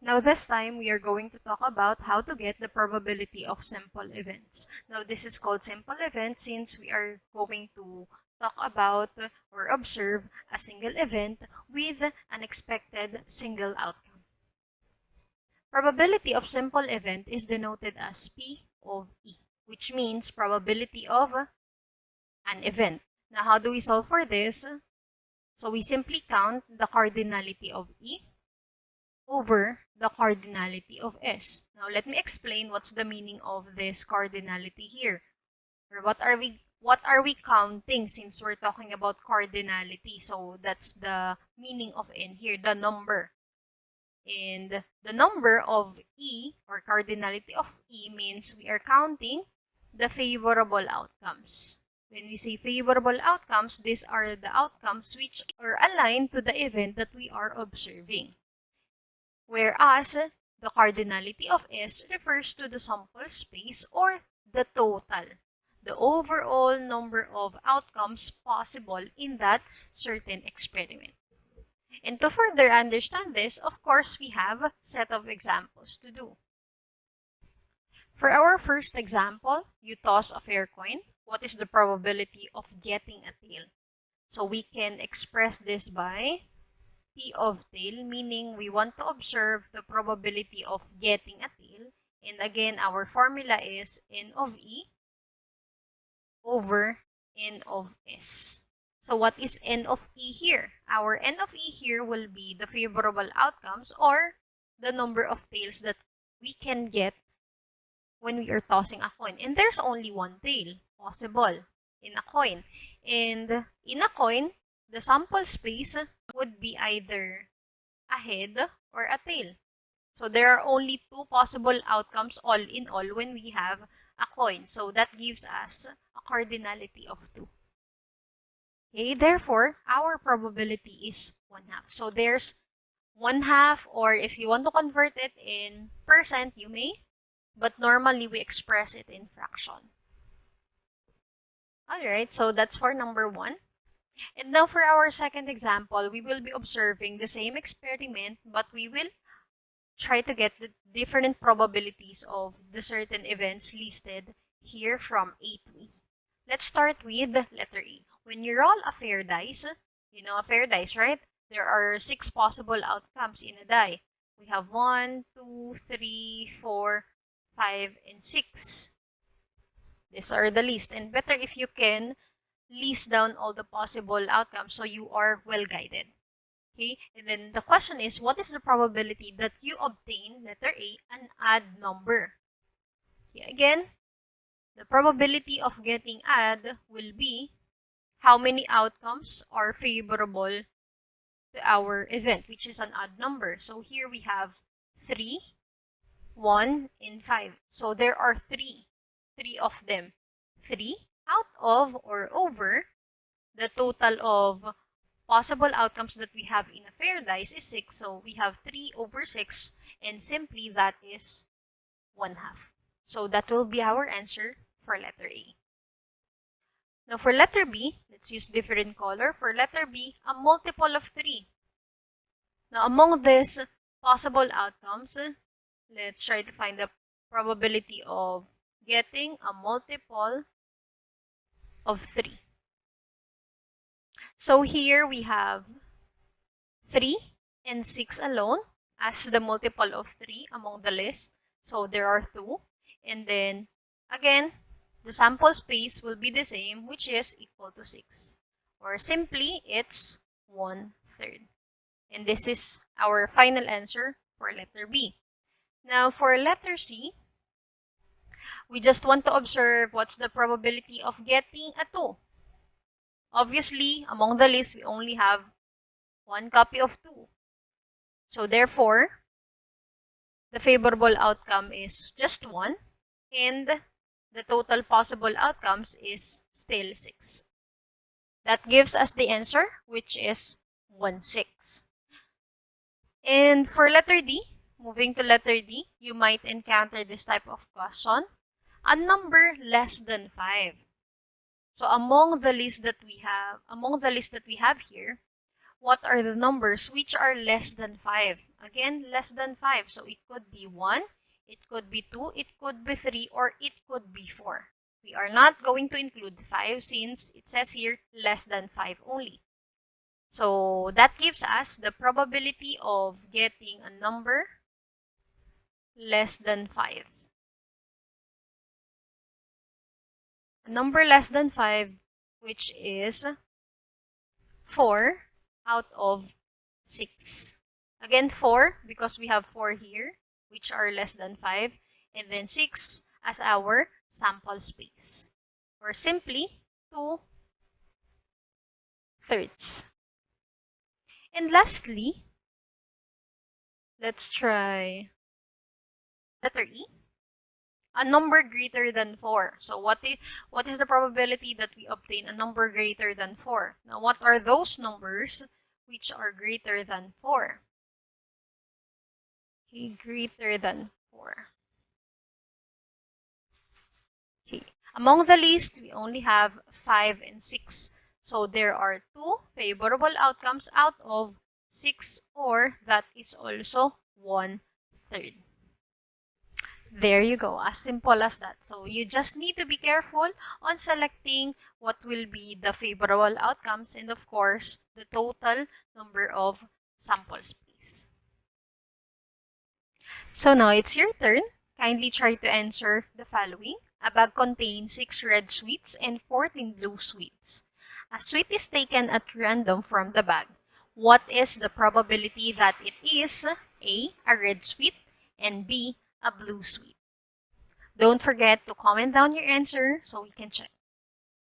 Now this time, we are going to talk about how to get the probability of simple events. Now this is called simple event since we are going to talk about or observe a single event with an expected single outcome. Probability of simple event is denoted as P of E, which means probability of an event. Now how do we solve for this? So we simply count the cardinality of E over the cardinality of S. Now let me explain what's the meaning of this cardinality here. Or what are we counting since we're talking about cardinality? So that's the meaning of N here, the number. And the number of E or cardinality of E means we are counting the favorable outcomes. When we say favorable outcomes, these are the outcomes which are aligned to the event that we are observing. Whereas the cardinality of S refers to the sample space or the total, the overall number of outcomes possible in that certain experiment. And to further understand this, of course, we have a set of examples to do. For our first example, you toss a fair coin. What is the probability of getting a tail? So we can express this by P of tail, meaning we want to observe the probability of getting a tail. And again, our formula is N of E over N of S. So what is N of E here? Our N of E here will be the favorable outcomes or the number of tails that we can get when we are tossing a coin. And there's only one tail possible in a coin. And in a coin, the sample space would be either a head or a tail. So there are only two possible outcomes all in all when we have a coin. So that gives us a cardinality of 2. Okay, therefore, our probability is 1/2. So there's 1/2, or if you want to convert it in percent, you may, but normally we express it in fraction. Alright, so that's for number 1. And now for our second example, we will be observing the same experiment, but we will try to get the different probabilities of the certain events listed here from A to E. Let's start with letter A. When you roll a fair dice, you know a fair dice, right? There are 6 possible outcomes in a die. We have 1, 2, 3, 4, 5, and 6. These are the list. And better if you can list down all the possible outcomes so you are well guided. Okay, and then the question is, what is the probability that you obtain, letter A, an odd number? Okay, again, the probability of getting odd will be how many outcomes are favorable to our event, which is an odd number. So here we have 3, 1, and 5. So there are 3 of them. 3 out of or over the total of possible outcomes that we have in a fair dice is 6. So we have 3 over 6, and simply that is 1/2. So that will be our answer for letter A. Now for letter B, let's use different color. For letter B, a multiple of 3. Now among these possible outcomes, let's try to find the probability of getting a multiple of 3. So here we have 3 and 6 alone as the multiple of 3 among the list. So there are 2. And then again, the sample space will be the same, which is equal to 6. Or simply, it's 1/3. And this is our final answer for letter B. Now for letter C, we just want to observe what's the probability of getting a 2. Obviously, among the list, we only have 1 copy of 2. So therefore, the favorable outcome is just 1, and the total possible outcomes is still 6. That gives us the answer, which is 1/6. And for letter D, moving to letter D, you might encounter this type of question. A number less than 5. So among the list that we have here, what are the numbers which are less than 5? Again, less than 5. So it could be 1, it could be 2, it could be 3, or it could be 4. We are not going to include 5 since it says here less than 5 only. So that gives us the probability of getting a number less than 5. A number less than 5, which is 4 out of 6. Again, 4 because we have 4 here, which are less than 5, and then 6 as our sample space, or simply 2/3. And lastly, let's try letter E. A number greater than 4. So what is the probability that we obtain a number greater than 4? Now, what are those numbers which are greater than 4? Okay, greater than 4. Okay, among the list, we only have 5 and 6. So there are 2 favorable outcomes out of 6, or that is also 1/3. There you go, as simple as that. So you just need to be careful on selecting what will be the favorable outcomes and of course the total number of sample space. So now it's your turn. Kindly try to answer the following. A bag contains 6 red sweets and 14 blue sweets. A sweet is taken at random from the bag. What is the probability that it is A, a red sweet, and B, a blue sweet? Don't forget to comment down your answer so we can check.